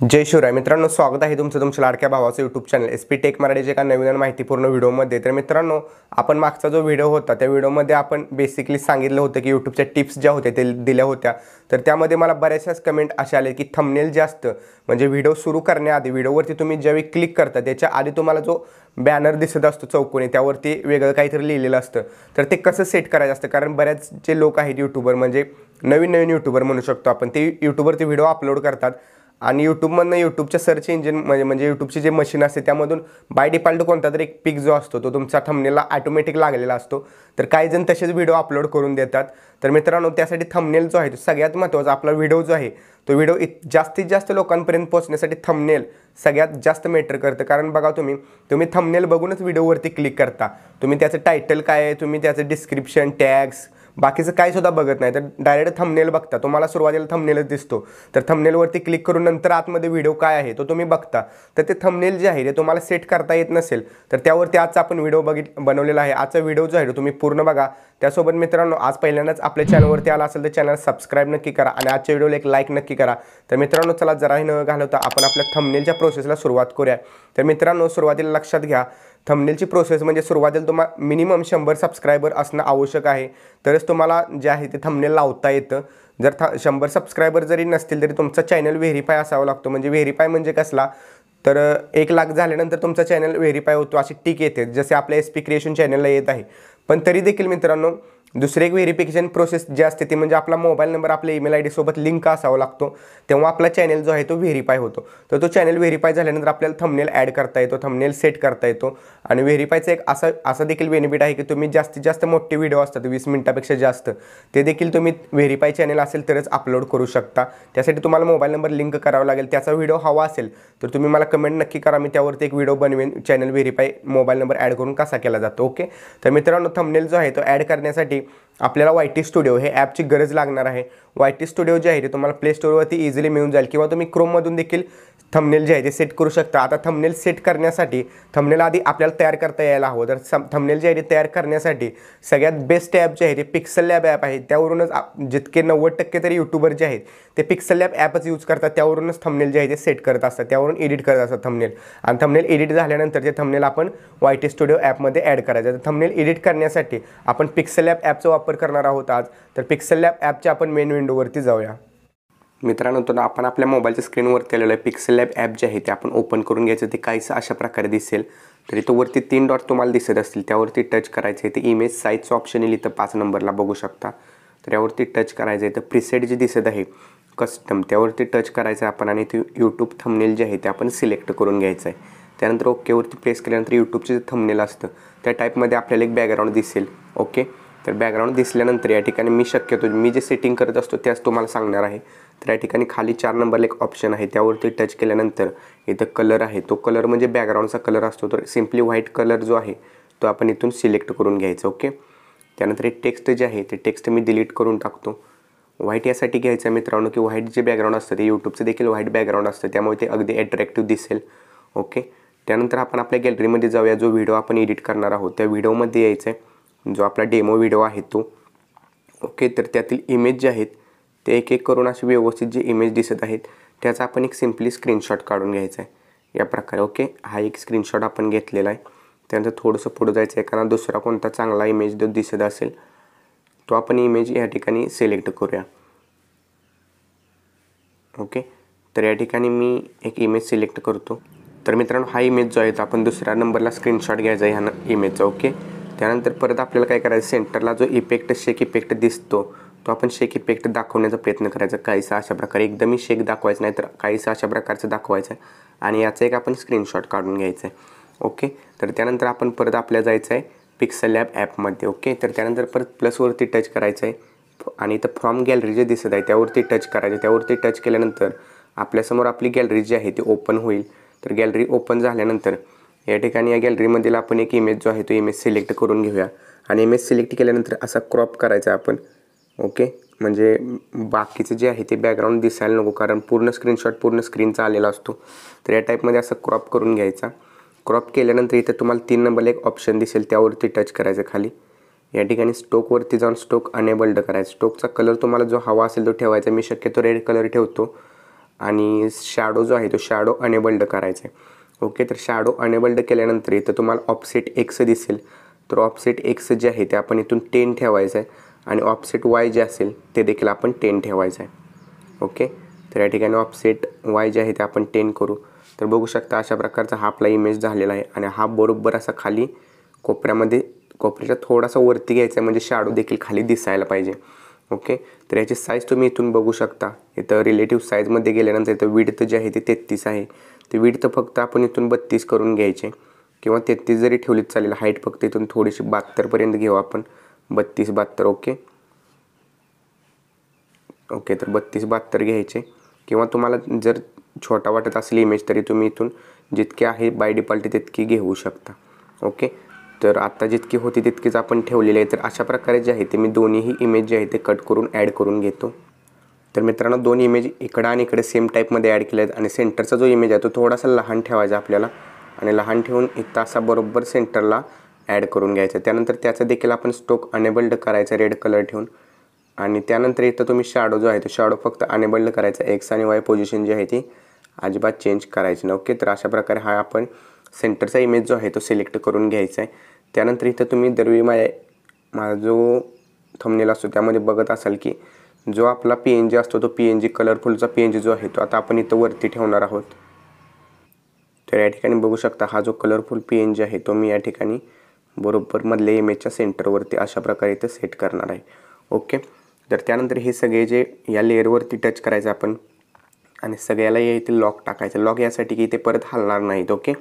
जय शिवराय मित्रांनो, स्वागत आहे तुमच्या लाडक्या भावाचं यूट्यूब चॅनल SP टेक मराठीच्या एका नवीन आणि माहितीपूर्ण व्हिडिओमध्ये। तर मित्रांनो, आपण मागचा जो व्हिडिओ होता त्या व्हिडिओमध्ये आपण बेसिकली सांगितलं होतं की यूट्यूबच्या टिप्स ज्या होत्या ते दिल्या होत्या। तर त्यामध्ये मला बऱ्याचशाच कमेंट अशा आले की थंबनेल जास्त म्हणजे व्हिडिओ सुरू करण्याआधी व्हिडिओवरती तुम्ही ज्यावेळी क्लिक करता त्याच्या आधी तुम्हाला जो बॅनर दिसत असतो चौकोनी त्यावरती वेगळं काहीतरी लिहिलेलं असतं, तर ते कसं सेट करायचं असतं। कारण बऱ्याच जे लोक आहेत यूट्यूबर म्हणजे नवीन यूट्यूबर म्हणू शकतो आपण, ते यूट्यूबवरती व्हिडिओ अपलोड करतात आणि यूट्यूबमधनं यूट्यूबच्या सर्च इंजिन म्हणजे यूट्यूबचे जे मशीन असते त्यामधून बाय डिफॉल्ट कोणता तरी एक पिक जो असतो तो तुमचा थंबनेलला ऑटोमॅटिक लागलेला असतो। तर काही जण तसेच व्हिडिओ अपलोड करून देतात। तर मित्रांनो, त्यासाठी थंबनेल जो आहे तो सगळ्यात महत्त्वाचा आपला व्हिडिओ जो आहे तो व्हिडिओ जास्तीत जास्त लोकांपर्यंत पोहोचण्यासाठी थंबनेल सगळ्यात जास्त मॅटर करतं। कारण बघा, तुम्ही थंबनेल बघूनच व्हिडिओवरती क्लिक करता, तुम्ही त्याचं टायटल काय आहे, तुम्ही त्याचं डिस्क्रिप्शन टॅग्स बाकीचं काही सुद्धा बघत नाही, तर डायरेक्ट थंबनेल बघता। तुम्हाला सुरुवातीला थंबनेलच दिसतो, तर थंबनेलवरती क्लिक करून नंतर आतमध्ये व्हिडिओ काय आहे तो तुम्ही बघता। तर ते थंबनेल जे आहे ते तुम्हाला सेट करता येत नसेल तर त्यावरती आजचा आपण व्हिडिओ बनवलेला आहे। आजचा व्हिडिओ जो आहे तो तुम्ही पूर्ण बघा। त्यासोबत मित्रांनो, आज पहिल्यांदाच आपल्या चॅनलवरती आला असेल तर चॅनल सबस्क्राईब नक्की करा आणि आजच्या व्हिडिओला एक लाईक नक्की करा। तर मित्रांनो, चला जराही न घालवता आपण आपल्या थंबनेलच्या प्रोसेसला सुरुवात करूया। तर मित्रांनो, सुरुवातीला लक्षात घ्या, थंबनेलची प्रोसेस म्हणजे सुरुवातीला तुम्हाला मिनिमम 100 सबस्क्रायबर असणं आवश्यक आहे, तरच तुम्हाला जे आहे ते थंबनेल लावता येतं। जर 100 सबस्क्रायबर जरी नसतील तरी तुमचा चॅनल व्हेरीफाय असावा लागतो। म्हणजे व्हेरीफाय म्हणजे कसला, तर 1 लाख झाल्यानंतर तुमचा चॅनल व्हेरीफाय होतो अशी टिक येते, जसे आपल्या SP क्रिएशन चॅनलला येत आहे। पण तरी देखील मित्रांनो, दुसरी एक व्हेरिफिकेशन प्रोसेस जी असते ती म्हणजे आपला मोबाईल नंबर आपल्या ईमेल ID सोबत लिंक असावा लागतो, तेव्हा आपला चॅनल जो आहे तो व्हेरीफाय होतो। तर तो चॅनल व्हेरीफाय झाल्यानंतर आपल्याला थंबनेल ॲड करता येतो, थंबनेल सेट करता येतो। आणि व्हेरीफायचा एक असा देखील बेनिफिट आहे की तुम्ही जास्तीत जास्त मोठे व्हिडिओ असतात 20 मिनिटापेक्षा जास्त, ते देखील तुम्ही व्हेरीफाय चॅनल असेल तरच अपलोड करू शकता। त्यासाठी तुम्हाला मोबाईल नंबर लिंक करावा लागेल। त्याचा व्हिडिओ हवा असेल तर तुम्ही मला कमेंट नक्की करा, मी त्यावरती एक व्हिडिओ बनवेन channel verify mobile number add करून कसा केला जातो। ओके, तर मित्रांनो, थंबनेल जो आहे तो ॲड करण्यासाठी आपल्याला YT स्टुडिओ हे ॲपची गरज लागणार आहे। YT स्टुडिओ जे आहे ते तुम्हाला प्ले स्टोअरवरती इझिली मिळून जाईल किंवा तुम्ही क्रोममधून देखील थंबनेल जे आहे ते सेट करू शकता। आता थंबनेल सेट करण्यासाठी थंबनेल आधी आपल्याला तयार करता यायला हवं, तर थंबनेल जे आहे ते तयार करण्यासाठी सगळ्यात बेस्ट ॲप जे आहे ते पिक्सल लॅब ॲप आहे। त्यावरूनच जितके 90% तरी यूट्यूबर जे आहेत ते पिक्सल लॅब ॲपच यूज करतात, त्यावरूनच थंबनेल जे आहे ते सेट करत असतात, त्यावरून एडिट करत असतात थंबनेल। आणि थंबनेल एडिट झाल्यानंतर ते थंबनेल आपण YT स्टुडिओ ॲपमध्ये ॲड करायचं। तर थंबनेल एडिट करण्यासाठी आपण पिक्सल लॅब ॲपचा वापर करणार आहोत आज। तर पिक्सल लॅब ॲपच्या आपण मेन विंडोवरती जाऊया। मित्रांनो, तर आपण आपल्या मोबाईलच्या स्क्रीनवरती आलेलं आहे पिक्सल लॅब ॲप जे आहे ते आपण ओपन करून घ्यायचं। ते काहीसं अशा प्रकारे दिसेल। तर इथं वरती 3 डॉट तुम्हाला दिसत असतील, त्यावरती टच करायचं आहे। ते इमेज साईजचं ऑप्शन येईल, इथं 5 नंबरला बघू शकता। तर यावरती टच करायचं आहे। तर प्रीसेट जे दिसत आहे कस्टम, त्यावरती टच करायचं आहे आपण आणि ते यूट्यूब थंबनेल जे आहे ते आपण सिलेक्ट करून घ्यायचं आहे। त्यानंतर ओकेवरती प्रेस केल्यानंतर यूट्यूबचे जे थंबनेल असतं त्या टाईपमध्ये आपल्याला एक बॅकग्राऊंड दिसेल। ओके, तर बॅकग्राऊंड दिसल्यानंतर या ठिकाणी मी जे सेटिंग करत असतो त्याच तुम्हाला सांगणार आहे। तर या ठिकाणी खाली 4 नंबरला एक ऑप्शन आहे, त्यावरती टच केल्यानंतर इथं कलर आहे, तो कलर म्हणजे बॅकग्राऊंडचा कलर असतो, तर सिम्पली व्हाईट कलर जो आहे तो आपण इथून सिलेक्ट करून घ्यायचं। ओके, त्यानंतर हे टेक्स्ट जे आहे ते टेक्स्ट मी डिलीट करून टाकतो। व्हाईट यासाठी घ्यायचं मित्रांनो की व्हाईट जे बॅकग्राऊंड असतं ते यूट्यूबचं देखील व्हाईट बॅकग्राऊंड असतं, त्यामुळे ते अगदी अट्रॅक्टिव्ह दिसेल। ओके, त्यानंतर आपण आपल्या गॅलरीमध्ये जाऊया। जो व्हिडिओ आपण एडिट करणार आहोत त्या व्हिडिओमध्ये यायचं आहे, जो आपला डेमो व्हिडिओ आहे तो। ओके, तर त्यातील इमेज जे आहेत ते एक एक करून अशी व्यवस्थित जे इमेज दिसत आहेत त्याचा आपण एक सिम्पली स्क्रीनशॉट काढून घ्यायचा आहे या प्रकारे। ओके, हा एक स्क्रीनशॉट आपण घेतलेला आहे। त्यानंतर थोडंसं पुढं जायचं आहे, एखादा दुसरा कोणता चांगला इमेज जो दिसत असेल तो आपण इमेज या ठिकाणी सिलेक्ट करूया। ओके, तर या ठिकाणी मी एक इमेज सिलेक्ट करतो। तर मित्रांनो, हा इमेज जो आहे तो आपण दुसऱ्या नंबरला स्क्रीनशॉट घ्यायचा आहे ह्या इमेजचा। ओके, त्यानंतर परत आपल्याला काय करायचं, सेंटरला जो शेक इफेक्ट दिसतो तो आपण शेक इफेक्ट दाखवण्याचा प्रयत्न करायचा। काहीसा अशा प्रकारे, एकदमही शेक दाखवायचं नाही तर काहीसा अशा प्रकारचं दाखवायचं आहे आणि याचा एक आपण स्क्रीनशॉट काढून घ्यायचं आहे। ओके, तर त्यानंतर आपण परत आपल्याला जायचं आहे पिक्सल लॅब ॲपमध्ये। ओके, तर त्यानंतर परत प्लसवरती टच करायचं आहे आणि इथं फ्रॉम गॅलरी जे दिसत आहे त्यावरती टच करायचं। त्यावरती टच केल्यानंतर आपल्यासमोर आपली गॅलरी जी आहे ती ओपन होईल। तर गॅलरी ओपन झाल्यानंतर या ठिकाणी या गॅलरीमधील आपण एक इमेज जो आहे तो इमेज सिलेक्ट करून घेऊया आणि इमेज सिलेक्ट केल्यानंतर असा क्रॉप करायचा आपण। ओके, म्हणजे बाकीचं जे आहे ते बॅकग्राऊंड दिसायला नको, कारण पूर्ण स्क्रीनशॉट पूर्ण स्क्रीनचा आलेला असतो। तर या टाईपमध्ये असं क्रॉप करून घ्यायचा। क्रॉप केल्यानंतर इथं तुम्हाला 3 नंबरला एक ऑप्शन दिसेल, त्यावरती टच करायचं खाली। या ठिकाणी स्टोकवरती जाऊन स्टोक अनेबल्ड करायचं। स्टोकचा कलर तुम्हाला जो हवा असेल तो ठेवायचा, मी शक्यतो रेड कलर ठेवतो। आणि शॅडो जो आहे तो शॅडो अनेबल्ड करायचा आहे। ओके, तर शॅडो अनेबल्ड केल्यानंतर इथं तुम्हाला ऑफसेट एक्स दिसेल, तर ऑफसेट एक्स जे आहे ते आपण इथून 10 ठेवायचं आहे आणि ऑफसेट वाय जे असेल ते देखील आपण 10 ठेवायचं आहे। ओके, तर या ठिकाणी ऑफसेट वाय जे आहे ते आपण 10 करू। तर बघू शकता अशा प्रकारचा हा आपला इमेज झालेला आहे आणि हा बरोबर असा खाली कोपऱ्याच्या थोडासा वरती घ्यायचा आहे, म्हणजे शॅडो देखील खाली दिसायला पाहिजे। ओके, तर याची साईज तुम्ही इथून बघू शकता। इथं रिलेटिव्ह साईजमध्ये गेल्यानंतर इथं विड्थ जे आहे ते 33 आहे, ते विड्थ फक्त आपण इथून 32 करून घ्यायचे किंवा 33 जरी ठेवलीत चालेल। हाईट फक्त इथून थोडीशी 72 पर्यंत घेऊ आपण, 32-72। ओके, तर 32-72 घ्यायचे किंवा तुम्हाला जर छोटा वाटत असेल इमेज तरी तुम्ही इथून जितके आहे बाय डिफॉल्ट तितकी घेऊ शकता। ओके, तर आता जितकी होती तितकीच आपण ठेवलेली आहे। तर अशा प्रकारे जे आहे ते मी दोन्हीही इमेज जे आहे ते कट करून ॲड करून घेतो। तर मित्रांनो, दोन इमेज इकडं आणि इकडे सेम टाईपमध्ये ॲड केले आहेत आणि सेंटरचा जो इमेज आहे तो थोडासा लहान ठेवायचा आपल्याला आणि लहान ठेवून इथं असा बरोबर सेंटरला ॲड करून घ्यायचा। त्यानंतर त्याचा देखील आपण स्टोक अनेबल्ड करायचा रेड कलर ठेवून आणि त्यानंतर इथं तुम्ही शॅडो जो आहे तो शॅडो फक्त अनेबल्ड करायचा, एक्स आणि वाय पोझिशन जी आहे ती अजिबात चेंज करायची नाही। ओके, तर अशा प्रकारे हा आपण सेंटरचा इमेज जो आहे तो सिलेक्ट करून घ्यायचा आहे। त्यानंतर इथं तुम्ही दरवेळी माझा जो थंबनेल असतो त्यामध्ये बघत असाल की जो आपला PNG असतो तो PNG कलरफुलचा PNG जो आहे तो आता आपण इथं वरती ठेवणार आहोत। तर या ठिकाणी बघू शकता हा जो कलरफुल PNG आहे तो मी या ठिकाणी बरोबर मधल्या इमेजच्या सेंटरवरती अशा प्रकारे इथं सेट करणार आहे। ओके, तर त्यानंतर हे सगळे जे या लेअरवरती टच करायचं आपण आणि सगळ्याला या इथे लॉक टाकायचं। लॉक यासाठी की इथे परत हलणार नाहीत। ओके,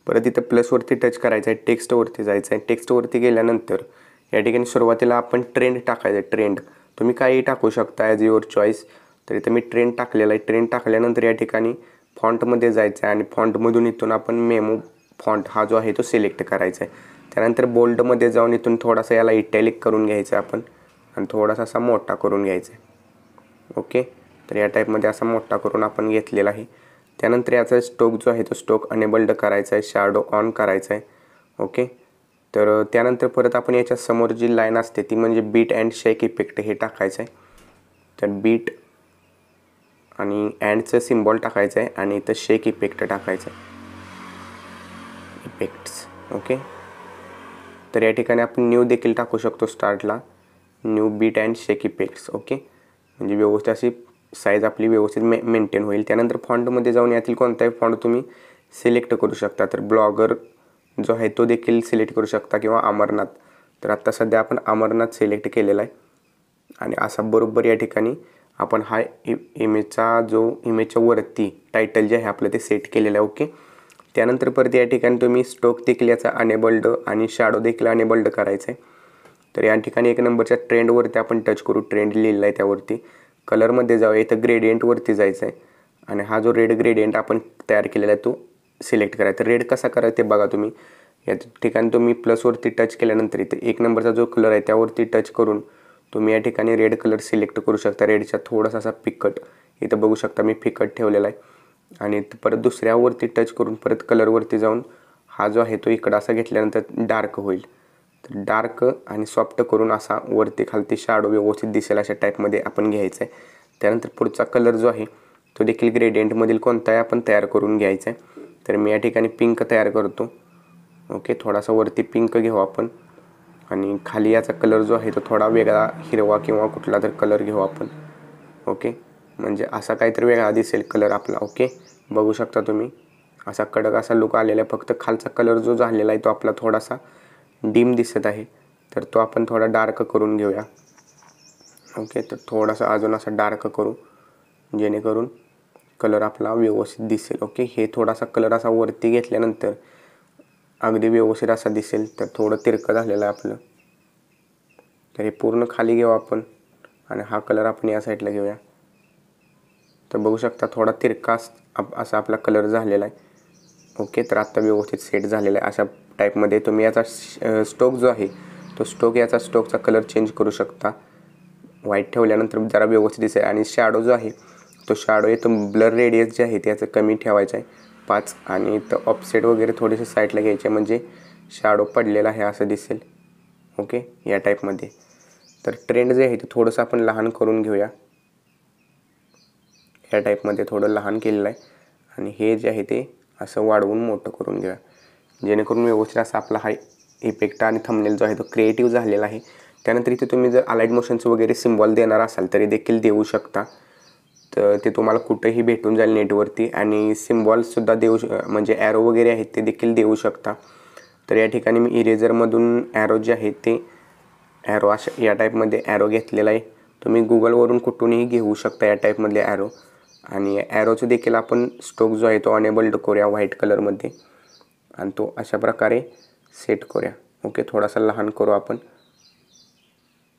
परत इथं प्लसवरती टच करायचं आहे, टेक्स्टवरती जायचं आहे। टेक्स्टवरती गेल्यानंतर या ठिकाणी सुरुवातीला आपण ट्रेंड टाकायचं। ट्रेंड तुम्ही काही टाकू शकता ॲज युअर चॉईस। तर इथं मी ट्रेंड टाकलेला आहे। ट्रेंड टाकल्यानंतर या ठिकाणी फॉन्टमध्ये जायचं आहे आणि फॉन्टमधून इथून आपण मेमो फॉन्ट हा जो आहे तो सिलेक्ट करायचा आहे। त्यानंतर बोल्डमध्ये जाऊन इथून थोडासा याला इटॅलिक करून घ्यायचं आहे आपण आणि थोडासा असा मोठा करून घ्यायचा आहे। ओके, तर या टाईपमध्ये असा मोठा करून आपण घेतलेला आहे। त्यानंतर याचा स्टोक जो आहे तो स्टोक अनेबल्ड करायचा आहे, शॅडो ऑन करायचा आहे। ओके, तर त्यानंतर परत आपण याच्या समोर जी लाईन असते ती म्हणजे बीट अँड शेक इफेक्ट हे टाकायचं आहे। तर बीट आणि अँडचं सिम्बॉल टाकायचं आहे आणि इथं शेक इफेक्ट टाकायचं आहे, इफेक्ट्स। ओके, तर या ठिकाणी आपण न्यू देखील टाकू शकतो स्टार्टला, new beat and shake effects. Okay, म्हणजे व्यवस्थित अशी साईज आपली व्यवस्थित मेंटेन होईल। त्यानंतर फॉन्टमध्ये जाऊन यातील कोणताही फॉन्ट तुम्ही सिलेक्ट करू शकता। तर ब्लॉगर जो आहे तो देखील सिलेक्ट करू शकता किंवा अमरनाथ। तर आत्ता सध्या आपण अमरनाथ सिलेक्ट केलेला आहे आणि असा बरोबर या ठिकाणी आपण हा इमेजच्या वरती टायटल जे आहे आपलं ते सेट केलेलं आहे। ओके, त्यानंतर परत या ठिकाणी तुम्ही स्टोक देखील याचा अनेबल्ड आणि शॅडो देखील अनेबल्ड करायचं आहे। तर या ठिकाणी 1 नंबरच्या ट्रेंडवरती आपण टच करू, ट्रेंड लिहिलेला आहे त्यावरती कलरमध्ये जाऊया, इथं ग्रेडियंटवरती जायचं आहे आणि हा जो रेड ग्रेडियंट आपण तयार केलेला आहे तो सिलेक्ट करायचा। रेड कसा करायचा ते बघा तुम्ही। या ठिकाणी तुम्ही प्लसवरती टच केल्यानंतर इथे 1 नंबरचा जो कलर आहे त्यावरती टच करून तुम्ही या ठिकाणी रेड कलर सिलेक्ट करू शकता। रेडचा थोडासा असा फिकट इथं बघू शकता मी फिकट ठेवलेला आहे आणि परत दुसऱ्यावरती टच करून परत कलरवरती जाऊन हा जो आहे तो इकडं असा घेतल्यानंतर डार्क होईल। तर डार्क आणि सॉफ्ट करून असा वरती खालती शॅडो व्यवस्थित दिसेल अशा टाईपमध्ये आपण घ्यायचं आहे। त्यानंतर पुढचा कलर जो आहे तो देखील ग्रेडियंटमधील कोणताही आपण तयार करून घ्यायचा आहे। तर मी या ठिकाणी पिंक तयार करतो। ओके, थोडासा वरती पिंक घेऊ आपण आणि खाली याचा कलर जो आहे तो थोडा वेगळा हिरवा किंवा कुठला तर कलर घेऊ आपण। ओके, म्हणजे असा काहीतरी वेगळा दिसेल कलर आपला। ओके, बघू शकता तुम्ही असा कडक असा लुक आलेला आहे, फक्त खालचा कलर जो झालेला आहे तो आपला थोडासा डीम दिसत आहे, तर तो आपण थोडा डार्क करून घेऊया। ओके, तर थोडासा अजून असा डार्क करू जेणेकरून कलर आपला व्यवस्थित दिसेल। ओके, हे थोडासा कलर असा वरती घेतल्यानंतर अगदी व्यवस्थित असा दिसेल। तर थोडं तिरकं झालेलं आहे आपलं, तर हे पूर्ण खाली घेऊ आपण आणि हा कलर आपण या साईडला घेऊया। तर बघू शकता थोडा तिरका असा आपला कलर झालेला आहे। ओके, तर आता व्यवस्थित सेट झालेला आहे। अशा टाईपमध्ये तुम्ही याचा स्टोक जो आहे तो स्टोकचा कलर चेंज करू शकता। व्हाईट ठेवल्यानंतर जरा व्यवस्थित दिसेल आणि शॅडो जो आहे तो शॅडो इथं ब्लर रेडियस जे आहे त्याचं कमी ठेवायचं आहे 5 आणि इथं ऑफसेट वगैरे थोडेसे साईडला घ्यायचे म्हणजे शॅडो पडलेला आहे असं दिसेल। ओके, या टाईपमध्ये। तर ट्रेंड जे आहे ते थोडंसं आपण लहान करून घेऊया या टाईपमध्ये थोडं लहान केलेलं आहे आणि हे जे आहे ते असं वाढवून मोठं करून घ्या, जेणेकरून व्यवस्थित असा आपला हा इफेक्ट आणि थंबनेल जो आहे तो क्रिएटिव्ह झालेला आहे। त्यानंतर इथे तुम्ही जर अलाइड मोशनचं वगैरे सिम्बॉल देणार असाल तरी देखील देऊ शकता, तर ते तुम्हाला कुठेही भेटून जाईल नेटवरती। आणि सिम्बॉल्ससुद्धा देऊ म्हणजे ॲरो वगैरे आहेत ते देखील देऊ शकता। तर या ठिकाणी मी इरेझरमधून ॲरो जे आहे ते ॲरो अशा या टाईपमध्ये ॲरो घेतलेला आहे। तुम्ही गुगलवरून कुठूनही घेऊ शकता या टाईपमधले ॲरो। आणि ॲरोचं देखील आपण स्ट्रोक जो आहे तो अनेबल्ड करूया व्हाईट कलरमध्ये आणि तो अशा प्रकारे सेट करूया। ओके, थोडासा लहान करू आपण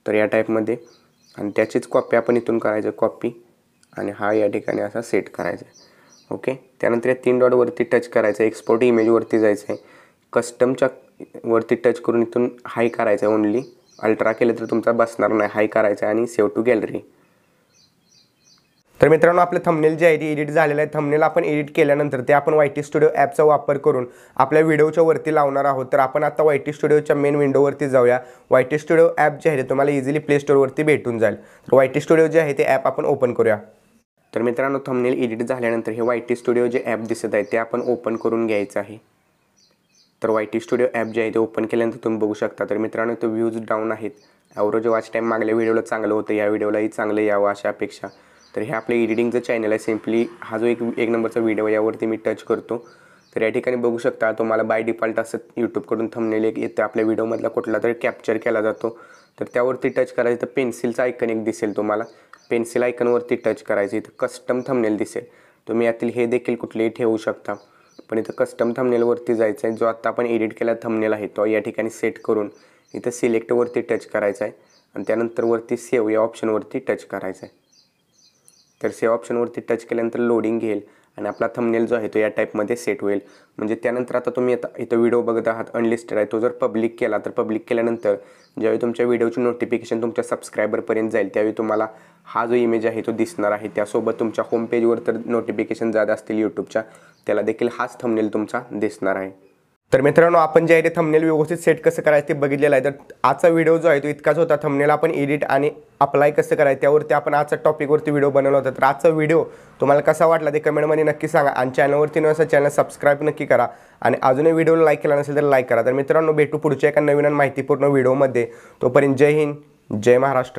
तर या टाईपमध्ये, आणि त्याचीच कॉपी आपण इथून करायचं कॉपी आणि हा या ठिकाणी असा सेट करायचा आहे। ओके, त्यानंतर या 3 डॉटवरती टच करायचं, एक्सपोर्ट इमेजवरती जायचं आहे, कस्टमच्या वरती टच करून इथून हाय करायचं आहे ओनली, अल्ट्रा केलं तर तुमचा बसणार नाही, हाय करायचं आहे आणि सेव्ह टू गॅलरी। तर मित्रांनो आपलं थंबनेल जे आहे ते एडिट झालेलं आहे। थंबनेल आपण एडिट केल्यानंतर ते आपण YT स्टुडिओ ॲपचा वापर करून आपल्या व्हिडिओच्या वरती लावणार आहोत। तर आपण आता YT स्टुडिओच्या मेन विंडोवरती जाऊया। YT स्टुडिओ ॲप जे आहे ते तुम्हाला इझिली प्ले स्टोअरवरती भेटून जाईल। तर YT स्टुडिओ जे आहे ते ॲप आपण ओपन करूया। तर मित्रांनो थंबनेल एडिट झाल्यानंतर हे YT स्टुडिओ जे ॲप दिसत आहे ते आपण ओपन करून घ्यायचं आहे। तर YT स्टुडिओ ॲप जे आहे ते ओपन केल्यानंतर तुम्ही बघू शकता। तर मित्रांनो तो व्ह्यूज डाऊन आहेत, ॲव्हरेज वॉच टाईम मागल्या व्हिडिओला चांगलं होतं, या व्हिडिओलाही चांगलं यावं अशा अपेक्षा। तर हे आपलं एडिटिंगचं चॅनल आहे, सिम्पली हा जो एक नंबरचा व्हिडिओ यावरती मी टच करतो। तर या ठिकाणी बघू शकता तुम्हाला बाय डिफॉल्ट असं यूट्यूबकडून थंबनेल एक येतं, आपल्या व्हिडिओमधला कुठला तरी कॅप्चर केला जातो। तर त्यावरती टच करायचं, तर पेन्सिलचा आयकन एक दिसेल तुम्हाला, पेन्सिल आयकनवरती टच करायचं, इथं कस्टम थंबनेल दिसेल, तुम्ही यातील हे देखील कुठलेही ठेवू शकता। पण इथं कस्टम थंबनेलवरती जायचं आहे, जो आत्ता आपण एडिट केला थंबनेल आहे तो या ठिकाणी सेट करून इथं सिलेक्टवरती टच करायचं आहे आणि त्यानंतर वरती सेव्ह या ऑप्शनवरती टच करायचं आहे। तर सेव्ह ऑप्शनवरती टच केल्यानंतर लोडिंग घेईल आणि आपला थंबनेल जो आहे तो या टाईपमध्ये सेट होईल। म्हणजे त्यानंतर आता तुम्ही आता इथं व्हिडिओ बघत आहात अनलिस्टेड आहे, तो जर पब्लिक केला तर पब्लिक केल्यानंतर ज्यावेळी तुमच्या व्हिडिओची नोटिफिकेशन तुमच्या सबस्क्रायबरपर्यंत जाईल त्यावेळी तुम्हाला हा जो इमेज आहे तो दिसणार आहे। त्यासोबत तुमच्या होम पेजवर तर नोटिफिकेशन जात असतील यूट्यूबच्या, त्याला देखील हाच थंबनेल तुमचा दिसणार आहे। तर मित्रांनो आपण जे आहे ते थंबनेल व्यवस्थित सेट कसं करायचं ते बघितलेलं आहे। तर आजचा व्हिडिओ जो आहे तो इतकाच होता, थंबनेल आपण एडिट आणि अप्लाय कसं करायचं त्यावरती आपण आजचा टॉपिकवरती व्हिडिओ बनवला होता। तर आजचा व्हिडिओ तुम्हाला कसा वाटला ते कमेंटमध्ये नक्की सांगा आणि चॅनलवरती नसेल चॅनल सबस्क्राईब नक्की करा आणि अजूनही व्हिडिओला लाईक केला नसेल तर लाईक करा। तर मित्रांनो भेटू पुढच्या एका नवीन आणि माहितीपूर्ण व्हिडिओमध्ये, तोपर्यंत जय हिंद, जय महाराष्ट्र।